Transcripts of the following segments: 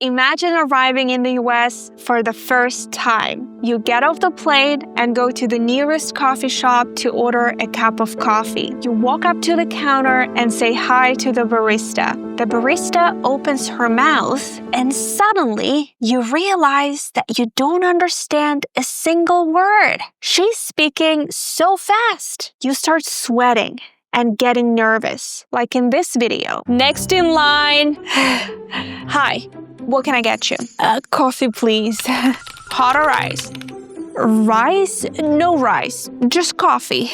Imagine arriving in the US for the first time. You get off the plane and go to the nearest coffee shop to order a cup of coffee. You walk up to the counter and say hi to the barista. The barista opens her mouth and suddenly you realize that you don't understand a single word. She's speaking so fast. You start sweating and getting nervous, like in this video. Next in line. Hi. What can I get you? Coffee, please. Hot or ice? Rice? No rice, just coffee.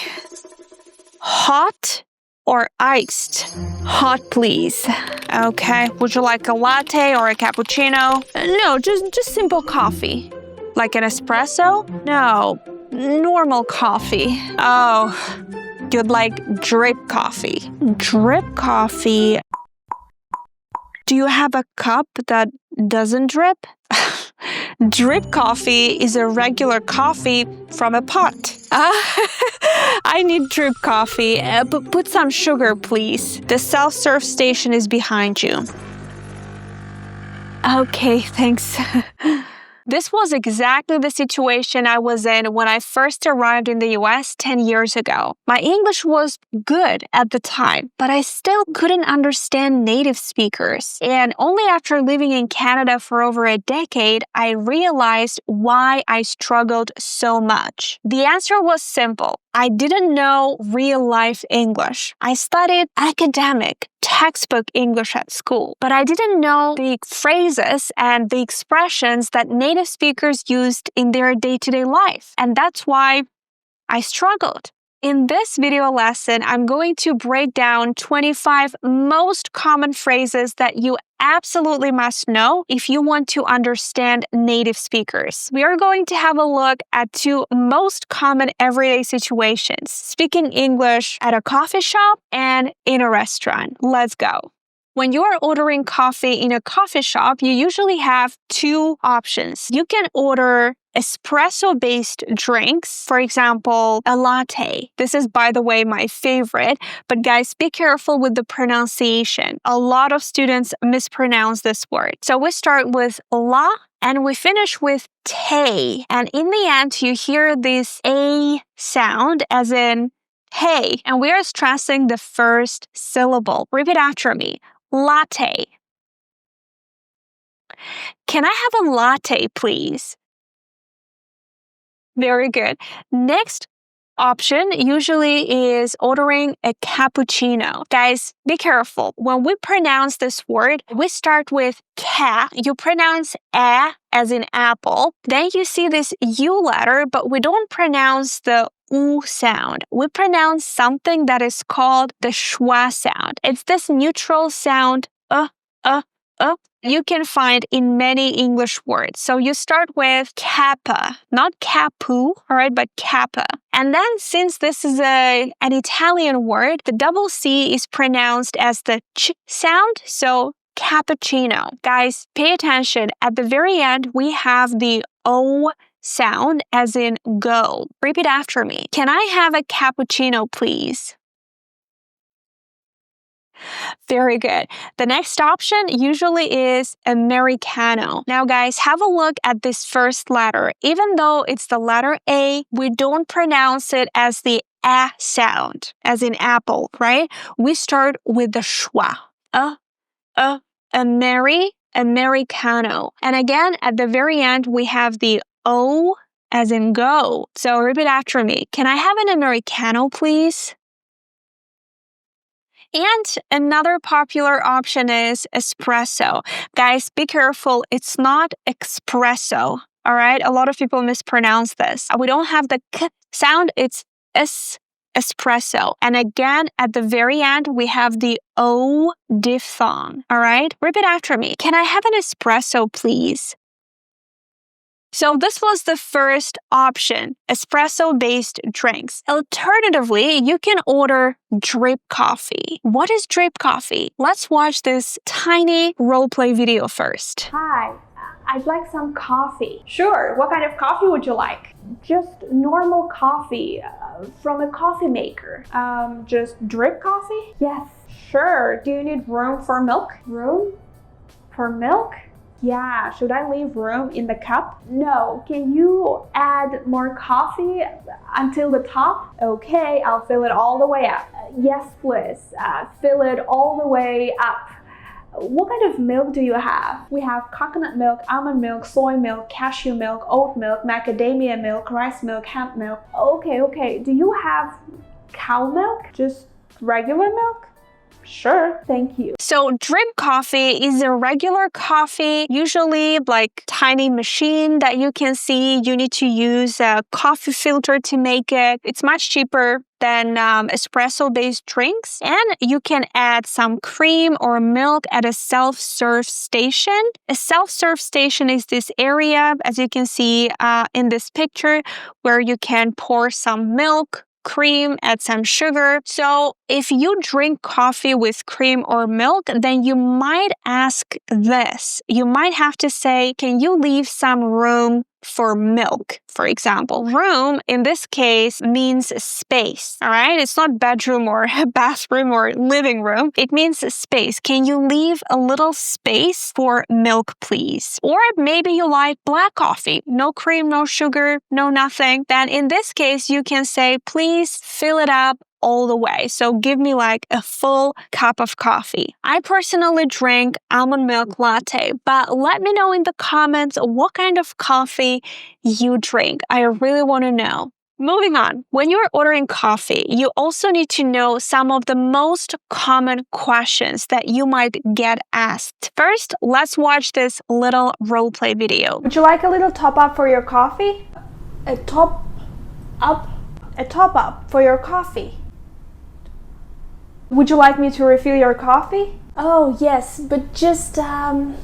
Hot or iced? Hot, please. Okay, would you like a latte or a cappuccino? No, just simple coffee. Like an espresso? No, normal coffee. Oh, you'd like drip coffee. Drip coffee. Do you have a cup that doesn't drip? Drip coffee is a regular coffee from a pot. I need drip coffee, but put some sugar, please. The self-serve station is behind you. Okay, thanks. This was exactly the situation I was in when I first arrived in the US 10 years ago. My English was good at the time, but I still couldn't understand native speakers. And only after living in Canada for over a decade, I realized why I struggled so much. The answer was simple. I didn't know real-life English. I studied academic, textbook English at school, but I didn't know the phrases and the expressions that native speakers used in their day-to-day life. And that's why I struggled. In this video lesson, I'm going to break down 25 most common phrases that you absolutely must know if you want to understand native speakers. We are going to have a look at 2 most common everyday situations: speaking English at a coffee shop and in a restaurant. Let's go. When you are ordering coffee in a coffee shop, you usually have 2 options. You can order espresso-based drinks, for example, a latte. This is, by the way, my favorite, but guys, be careful with the pronunciation. A lot of students mispronounce this word. So we start with la and we finish with te. And in the end, you hear this a sound, as in hey, and we are stressing the first syllable. Repeat after me. Latte. Can I have a latte, please? Very good. Next option usually is ordering a cappuccino. Guys, be careful. When we pronounce this word, we start with ka. You pronounce a as in apple. Then you see this U letter, but we don't pronounce the U sound. We pronounce something that is called the schwa sound. It's this neutral sound, you can find in many English words. So you start with kappa, not capu, all right, but kappa. And then since this is an Italian word, the double C is pronounced as the ch sound, so cappuccino. Guys, pay attention. At the very end, we have the O sound, as in go. Repeat after me. Can I have a cappuccino, please? Very good. The next option usually is Americano. Now, guys, have a look at this first letter. Even though it's the letter A, we don't pronounce it as the A sound, as in apple, right? We start with the schwa. Americano. And again, at the very end, we have the O as in go. So repeat after me. Can I have an Americano, please? And another popular option is espresso. Guys, be careful. It's not espresso, all right? A lot of people mispronounce this. We don't have the k sound. It's espresso. And again, at the very end, we have the O diphthong, all right? Repeat after me. Can I have an espresso, please? So this was the first option, espresso-based drinks. Alternatively, you can order drip coffee. What is drip coffee? Let's watch this tiny roleplay video first. Hi, I'd like some coffee. Sure, what kind of coffee would you like? Just normal coffee from a coffee maker. Just drip coffee? Yes. Sure, do you need room for milk? Room for milk? Yeah, should I leave room in the cup? No, can you add more coffee until the top? Okay, I'll fill it all the way up. Yes, please, fill it all the way up. What kind of milk do you have? We have coconut milk, almond milk, soy milk, cashew milk, oat milk, macadamia milk, rice milk, hemp milk. Okay. Do you have cow milk? Just regular milk? Sure, thank you. So drip coffee is a regular coffee, usually like tiny machine that you can see. You need to use a coffee filter to make it. It's much cheaper than espresso-based drinks. And you can add some cream or milk at a self-serve station. A self-serve station is this area, as you can see in this picture, where you can pour some milk, cream, add some sugar. So if you drink coffee with cream or milk, then you might ask this. You might have to say, can you leave some room for milk, for example? Room in this case means space, all right? It's not bedroom or bathroom or living room. It means space. Can you leave a little space for milk, please? Or maybe you like black coffee, no cream, no sugar, no nothing. Then in this case, you can say, please fill it up all the way. So give me like a full cup of coffee. I personally drink almond milk latte, but let me know in the comments what kind of coffee you drink. I really want to know. Moving on, when you're ordering coffee, you also need to know some of the most common questions that you might get asked. First, let's watch this little role play video. Would you like a little top up for your coffee? A top up for your coffee. Would you like me to refill your coffee? Oh, yes, but just a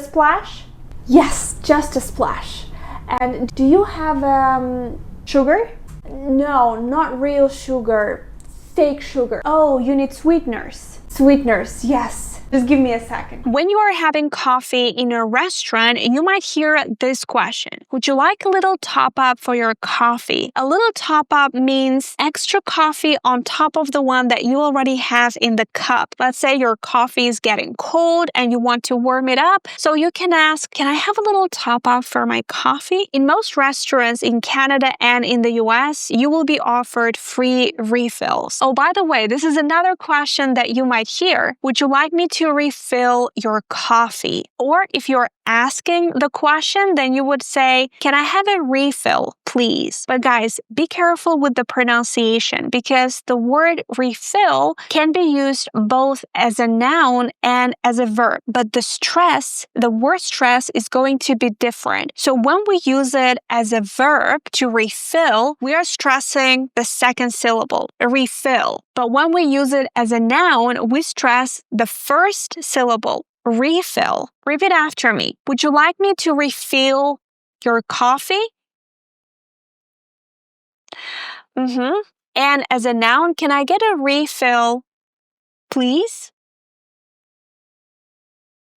splash? Yes, just a splash. And do you have sugar? No, not real sugar. Fake sugar. Oh, you need sweeteners. Sweeteners, yes. Just give me a second. When you are having coffee in a restaurant, you might hear this question. Would you like a little top up for your coffee? A little top up means extra coffee on top of the one that you already have in the cup. Let's say your coffee is getting cold and you want to warm it up. So you can ask, can I have a little top up for my coffee? In most restaurants in Canada and in the US, you will be offered free refills. Oh, by the way, this is another question that you might hear. Would you like me to refill your coffee? Or if you're asking the question, then you would say, can I have a refill, please? But guys, be careful with the pronunciation because the word refill can be used both as a noun and as a verb. But the word stress is going to be different. So when we use it as a verb to refill, we are stressing the second syllable, refill. But when we use it as a noun, we stress the first syllable, refill. Repeat after me. Would you like me to refill your coffee? And as a noun, can I get a refill, please?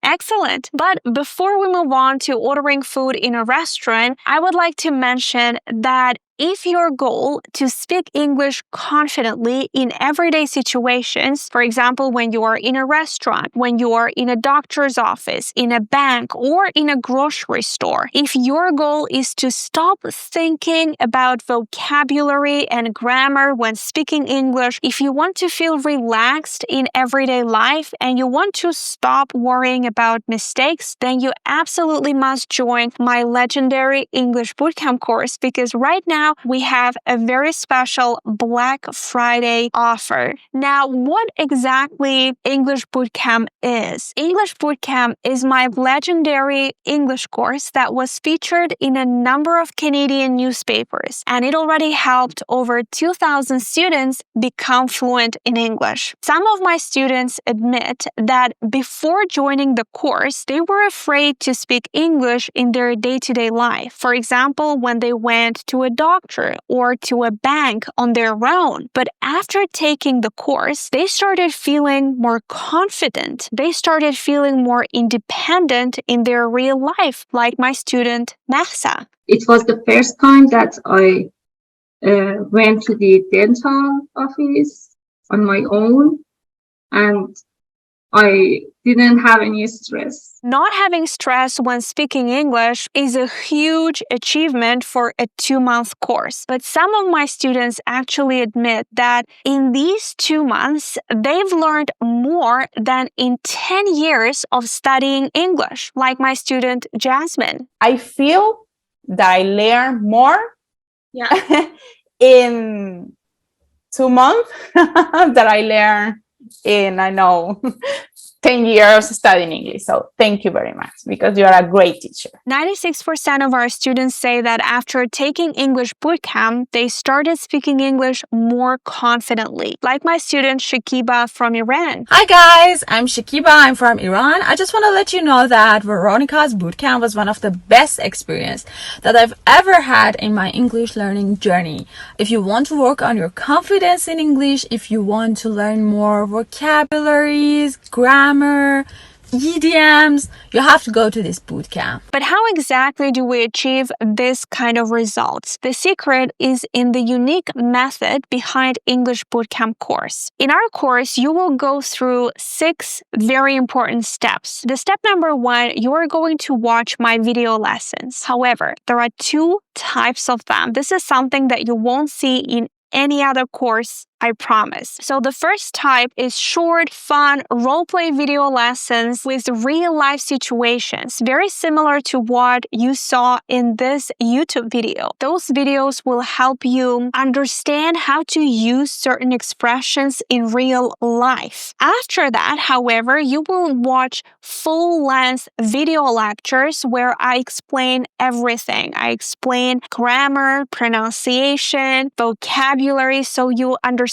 Excellent. But before we move on to ordering food in a restaurant, I would like to mention that if your goal to speak English confidently in everyday situations, for example, when you are in a restaurant, when you are in a doctor's office, in a bank, or in a grocery store, if your goal is to stop thinking about vocabulary and grammar when speaking English, if you want to feel relaxed in everyday life and you want to stop worrying about mistakes, then you absolutely must join my legendary English bootcamp course because right now, we have a very special Black Friday offer. Now, what exactly English Bootcamp is? English Bootcamp is my legendary English course that was featured in a number of Canadian newspapers, and it already helped over 2,000 students become fluent in English. Some of my students admit that before joining the course, they were afraid to speak English in their day-to-day life. For example, when they went to a doctor or to a bank on their own. But after taking the course, they started feeling more confident. They started feeling more independent in their real life, like my student, Mahsa. It was the first time that I went to the dental office on my own, and I didn't have any stress. Not having stress when speaking English is a huge achievement for a 2-month course. But some of my students actually admit that in these 2 months, they've learned more than in 10 years of studying English, like my student Jasmine. I feel that I learn more in 2 months that I learn in, 10 years studying English. So thank you very much, because you are a great teacher. 96% of our students say that after taking English bootcamp, they started speaking English more confidently, like my student Shakiba from Iran. Hi guys, I'm Shakiba. I'm from Iran. I just want to let you know that Veronica's bootcamp was one of the best experiences that I've ever had in my English learning journey. If you want to work on your confidence in English, if you want to learn more vocabularies, grammar, idioms, you have to go to this bootcamp. But how exactly do we achieve this kind of results? The secret is in the unique method behind English Bootcamp course. In our course, you will go through 6 very important steps. The step number 1, you are going to watch my video lessons. However, there are 2 types of them. This is something that you won't see in any other course, I promise. So the first type is short, fun, role-play video lessons with real-life situations, very similar to what you saw in this YouTube video. Those videos will help you understand how to use certain expressions in real life. After that, however, you will watch full-length video lectures where I explain everything. I explain grammar, pronunciation, vocabulary, so you understand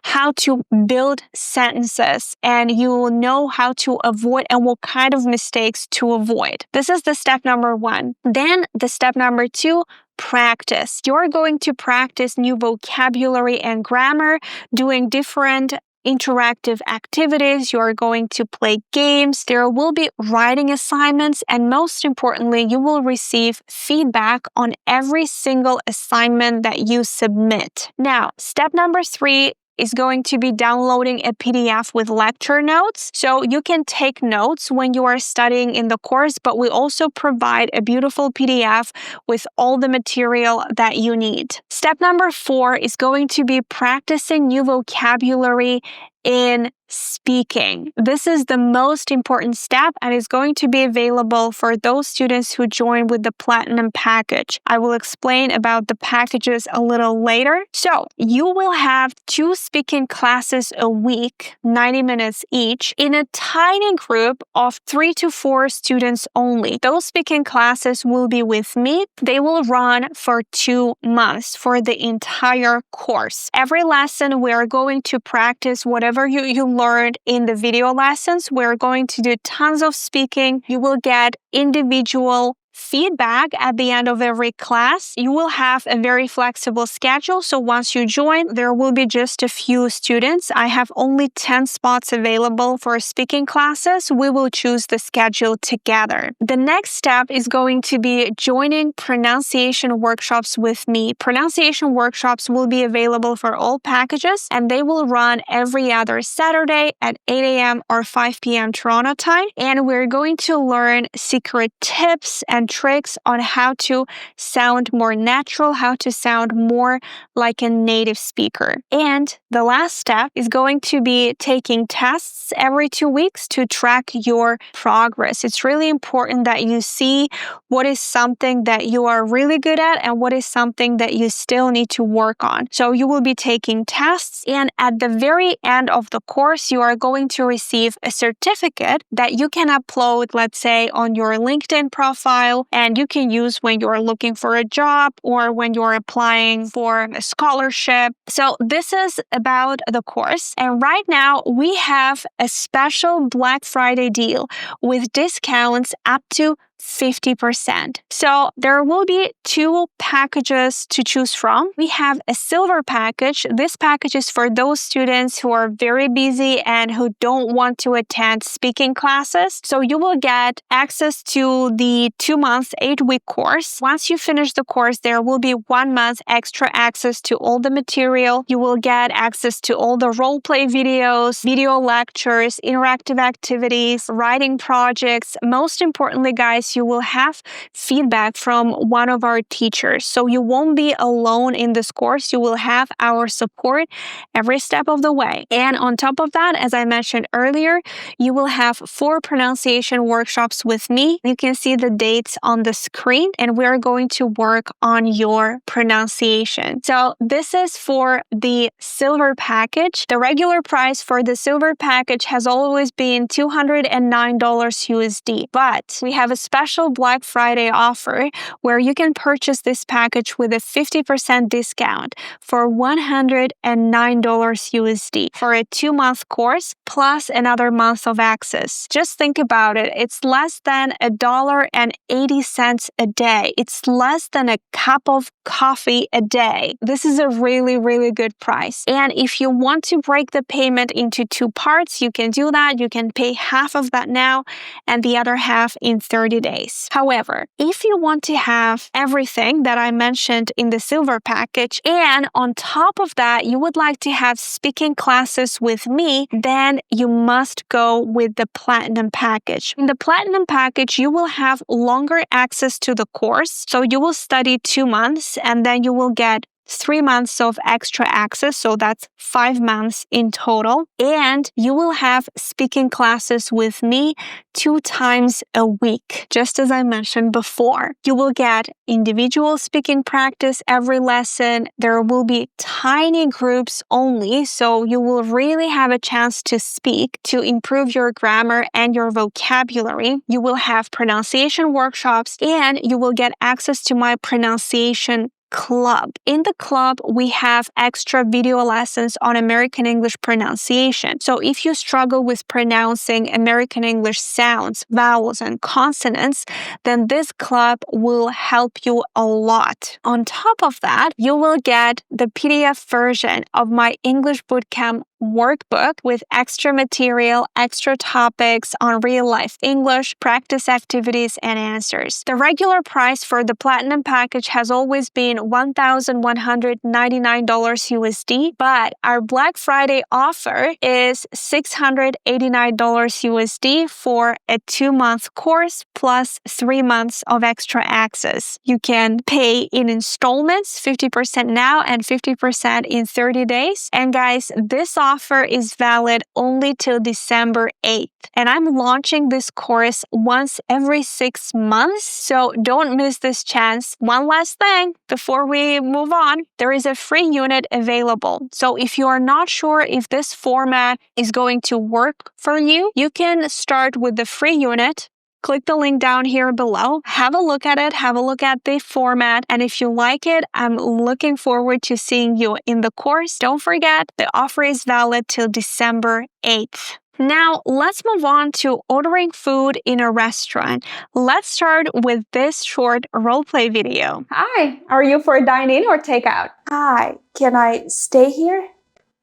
how to build sentences and you will know how to avoid and what kind of mistakes to avoid. This is the step number 1. Then the step number 2, practice. You're going to practice new vocabulary and grammar, doing different interactive activities. You're going to play games. There will be writing assignments, and most importantly, you will receive feedback on every single assignment that you submit. Now, step number 3 is going to be downloading a PDF with lecture notes. So you can take notes when you are studying in the course, but we also provide a beautiful PDF with all the material that you need. Step number 4 is going to be practicing new vocabulary in speaking. This is the most important step and is going to be available for those students who join with the Platinum package. I will explain about the packages a little later. So you will have 2 speaking classes a week, 90 minutes each, in a tiny group of 3 to 4 students only. Those speaking classes will be with me. They will run for 2 months for the entire course. Every lesson we are going to practice whatever you learned in the video lessons. We're going to do tons of speaking. You will get individual feedback at the end of every class. You will have a very flexible schedule. So once you join, there will be just a few students. I have only 10 spots available for speaking classes. We will choose the schedule together. The next step is going to be joining pronunciation workshops with me. Pronunciation workshops will be available for all packages and they will run every other Saturday at 8 a.m. or 5 p.m. Toronto time. And we're going to learn secret tips and tricks on how to sound more natural, how to sound more like a native speaker. And the last step is going to be taking tests every 2 weeks to track your progress. It's really important that you see what is something that you are really good at and what is something that you still need to work on. So you will be taking tests, and at the very end of the course, you are going to receive a certificate that you can upload, let's say, on your LinkedIn profile, and you can use when you're looking for a job or when you're applying for a scholarship. So this is about the course. And right now we have a special Black Friday deal with discounts up to 50%. So there will be 2 packages to choose from. We have a silver package. This package is for those students who are very busy and who don't want to attend speaking classes. So you will get access to the 2-month, 8-week course. Once you finish the course, there will be 1 month extra access to all the material. You will get access to all the role play videos, video lectures, interactive activities, writing projects. Most importantly, guys, you will have feedback from one of our teachers. So you won't be alone in this course. You will have our support every step of the way. And on top of that, as I mentioned earlier, you will have 4 pronunciation workshops with me. You can see the dates on the screen, and we're going to work on your pronunciation. So this is for the silver package. The regular price for the silver package has always been $209 USD, but we have a special Black Friday offer where you can purchase this package with a 50% discount for $109 USD for a 2-month course plus another month of access. Just think about it. It's less than $1.80 a day. It's less than a cup of coffee a day. This is a really, really good price. And if you want to break the payment into 2 parts, you can do that. You can pay half of that now and the other half in 30 days. However, if you want to have everything that I mentioned in the silver package, and on top of that, you would like to have speaking classes with me, then you must go with the platinum package. In the platinum package, you will have longer access to the course. So you will study 2 months and then you will get 3 months of extra access, so that's 5 months in total. And you will have speaking classes with me 2 times a week, just as I mentioned before. You will get individual speaking practice every lesson. There will be tiny groups only, so you will really have a chance to speak, to improve your grammar and your vocabulary. You will have pronunciation workshops, and you will get access to my pronunciation club. In the club, we have extra video lessons on American English pronunciation. So if you struggle with pronouncing American English sounds, vowels, and consonants, then this club will help you a lot. On top of that, you will get the PDF version of my English Bootcamp workbook with extra material, extra topics on real-life English, practice activities, and answers. The regular price for the platinum package has always been $1,199 USD, but our Black Friday offer is $689 USD for a 2-month course plus 3 months of extra access. You can pay in installments, 50% now and 50% in 30 days. And guys, this offer is valid only till December 8th. And I'm launching this course once every 6 months, so don't miss this chance. One last thing before we move on, there is a free unit available. So if you are not sure if this format is going to work for you, you can start with the free unit. Click the link down here below, have a look at it, have a look at the format, and if you like it, I'm looking forward to seeing you in the course. Don't forget, the offer is valid till December 8th. Now, let's move on to ordering food in a restaurant. Let's start with this short roleplay video. Hi, are you for dine-in or takeout? Hi, can I stay here?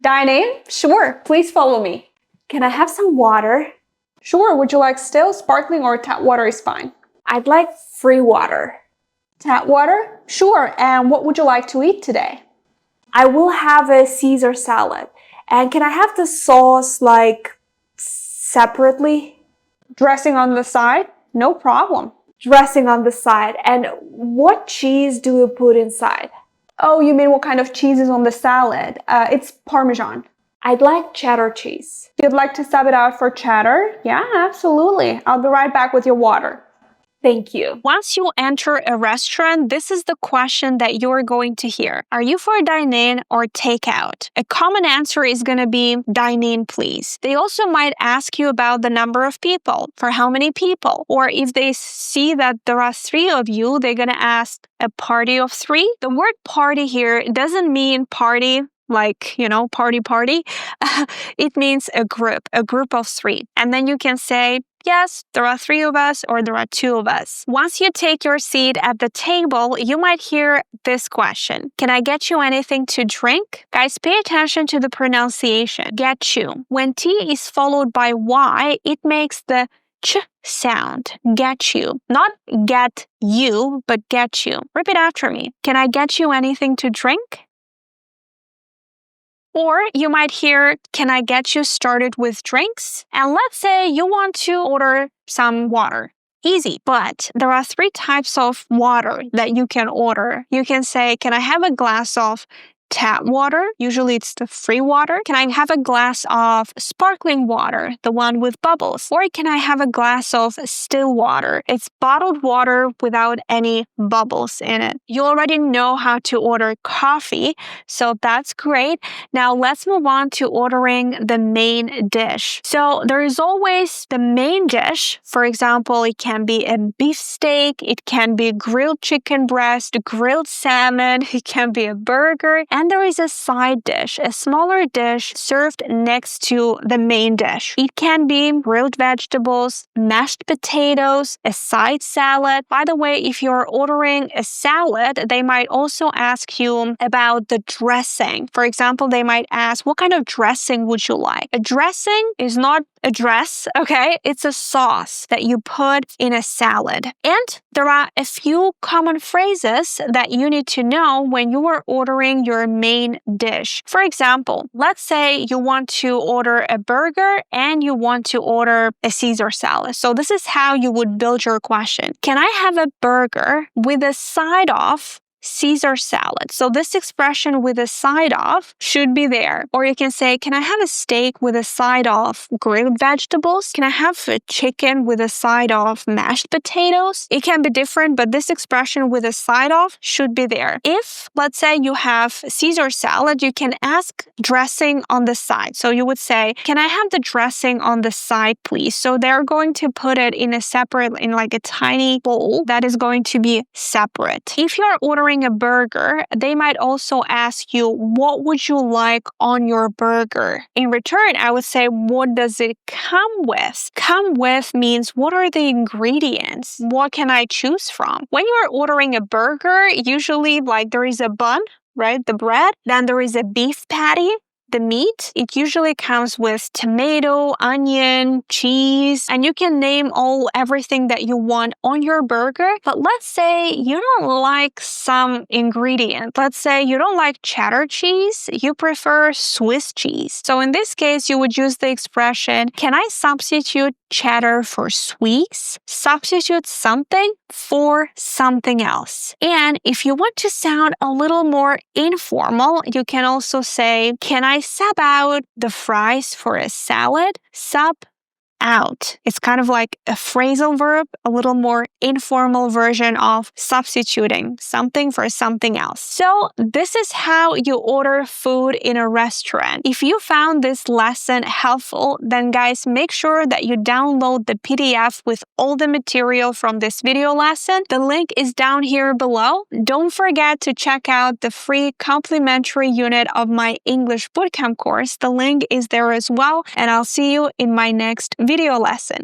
Dine-in? Sure, please follow me. Can I have some water? Sure, would you like still, sparkling, or tap water is fine? I'd like free water. Tap water? Sure, and what would you like to eat today? I will have a Caesar salad. And can I have the sauce separately? Dressing on the side? No problem. Dressing on the side. And what cheese do you put inside? Oh, you mean what kind of cheese is on the salad? It's Parmesan. I'd like cheddar cheese. You'd like to sub it out for cheddar? Yeah, absolutely. I'll be right back with your water. Thank you. Once you enter a restaurant, this is the question that you're going to hear. Are you for dine-in or takeout? A common answer is going to be dine-in, please. They also might ask you about the number of people, for how many people. Or if they see that there are 3 of you, they're going to ask a party of 3. The word party here doesn't mean party like, party. It means a group of 3. And then you can say, yes, there are 3 of us or there are 2 of us. Once you take your seat at the table, you might hear this question. Can I get you anything to drink? Guys, pay attention to the pronunciation. Get you. When T is followed by Y, it makes the ch sound. Get you. Not get you, but get you. Repeat after me. Can I get you anything to drink? Or you might hear, can I get you started with drinks? And let's say you want to order some water. Easy, but there are 3 types of water that you can order. You can say, can I have a glass of tap water? Usually it's the free water. Can I have a glass of sparkling water, the one with bubbles? Or can I have a glass of still water? It's bottled water without any bubbles in it. You already know how to order coffee, so that's great. Now let's move on to ordering the main dish. So there is always the main dish. For example, it can be a beef steak, it can be grilled chicken breast, grilled salmon, it can be a burger. And there is a side dish, a smaller dish served next to the main dish. It can be grilled vegetables, mashed potatoes, a side salad. By the way, if you're ordering a salad, they might also ask you about the dressing. For example, they might ask, what kind of dressing would you like? A dressing is not a dress, okay? It's a sauce that you put in a salad. And there are a few common phrases that you need to know when you are ordering your main dish. For example, let's say you want to order a burger and you want to order a Caesar salad. So this is how you would build your question. Can I have a burger with a side of Caesar salad? So this expression with a side of should be there. Or you can say, can I have a steak with a side of grilled vegetables? Can I have a chicken with a side of mashed potatoes? It can be different, but this expression with a side of should be there. If, let's say you have Caesar salad, you can ask dressing on the side. So you would say, can I have the dressing on the side, please? So they're going to put it in a separate, in like a tiny bowl that is going to be separate. If you're ordering a burger, they might also ask you, what would you like on your burger? In return, I would say, what does it come with? Come with means, what are the ingredients? What can I choose from? When you are ordering a burger, usually like there is a bun, right? The bread. Then there is a beef patty. The meat, it usually comes with tomato, onion, cheese, and you can name everything that you want on your burger. But let's say you don't like some ingredient. Let's say you don't like cheddar cheese, you prefer Swiss cheese. So in this case, you would use the expression, can I substitute cheddar for Swiss? Substitute something for something else. And if you want to sound a little more informal, you can also say, can I sub out the fries for a salad? Sub out. It's kind of like a phrasal verb, a little more informal version of substituting something for something else. So this is how you order food in a restaurant. If you found this lesson helpful, then guys, make sure that you download the PDF with all the material from this video lesson. The link is down here below. Don't forget to check out the free complimentary unit of my English bootcamp course. The link is there as well, and I'll see you in my next video lesson.